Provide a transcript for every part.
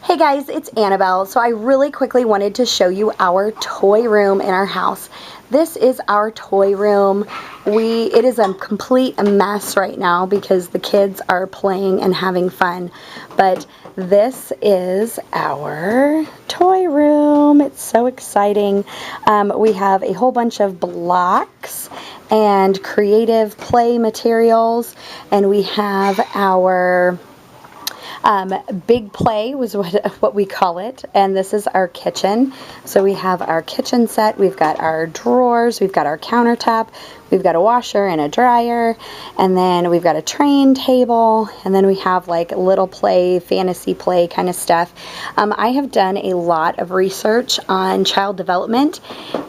Hey guys, it's Annabelle. So I really quickly wanted to show you our toy room in our house. This is our toy room. It is a complete mess right now because the kids are playing and having fun. But this is our toy room. It's so exciting. We have a whole bunch of blocks and creative play materials, and we have our big play was what we call it, and this is our kitchen. So we have our kitchen set, we've got our drawers, we've got our countertop, we've got a washer and a dryer, and then we've got a train table, and then we have like little play, fantasy play kind of stuff. I have done a lot of research on child development,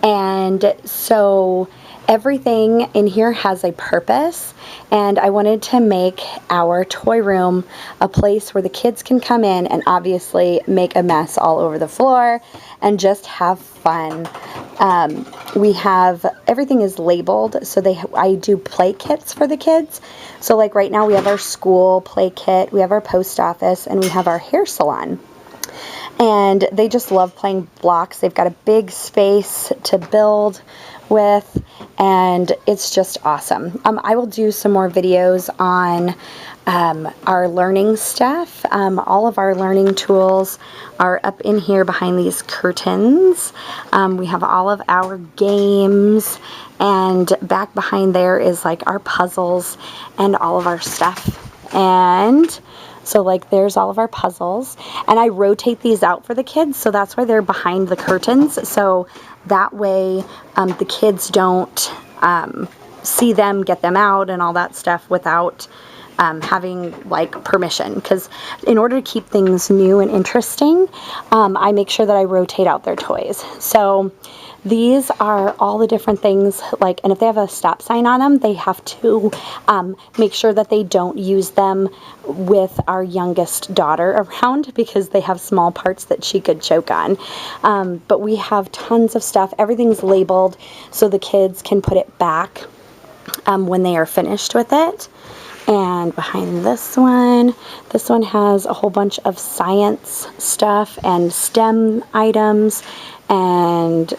and so everything in here has a purpose, and I wanted to make our toy room a place where the kids can come in and obviously make a mess all over the floor and just have fun. Everything is labeled, so I do play kits for the kids. So like right now we have our school play kit, we have our post office, and we have our hair salon. And they just love playing blocks. They've got a big space to build with, and it's just awesome. I will do some more videos on our learning stuff. All of our learning tools are up in here behind these curtains. We have all of our games, and back behind there is like our puzzles and all of our stuff. And so like there's all of our puzzles, and I rotate these out for the kids, so that's why they're behind the curtains, so that way the kids don't see them, get them out and all that stuff without having like permission, because in order to keep things new and interesting, I make sure that I rotate out their toys. So these are all the different things, like, and if they have a stop sign on them, they have to make sure that they don't use them with our youngest daughter around, because they have small parts that she could choke on. But we have tons of stuff. Everything's labeled so the kids can put it back when they are finished with it. And behind this one has a whole bunch of science stuff and STEM items and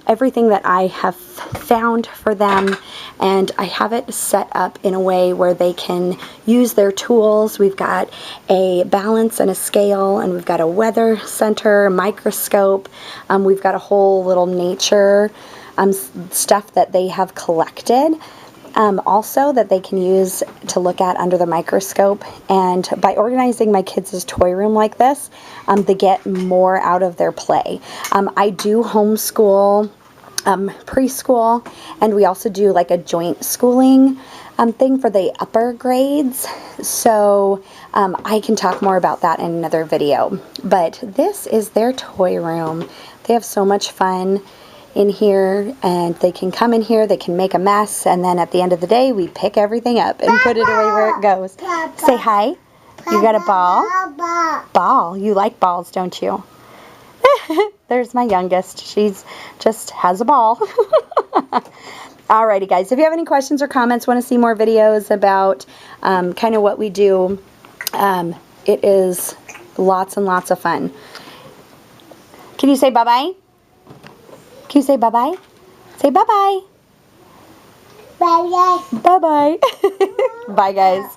everything that I have found for them, and I have it set up in a way where they can use their tools. We've got a balance and a scale, and we've got a weather center, microscope. We've got a whole little nature stuff that they have collected. Also that they can use to look at under the microscope. And by organizing my kids' toy room like this, they get more out of their play. I do homeschool preschool, and we also do like a joint schooling thing for the upper grades. So I can talk more about that in another video. But this is their toy room. They have so much fun in here, and they can come in here, they can make a mess, and then at the end of the day we pick everything up and put it away where it goes. Say hi. You got a ball? Ball. You like balls, don't you? There's my youngest. She's just has a ball. Alrighty guys, if you have any questions or comments, want to see more videos about kind of what we do, it is lots and lots of fun. Can you say bye-bye? Can you say bye-bye? Say bye-bye. Bye-bye. Bye-bye. Bye, guys.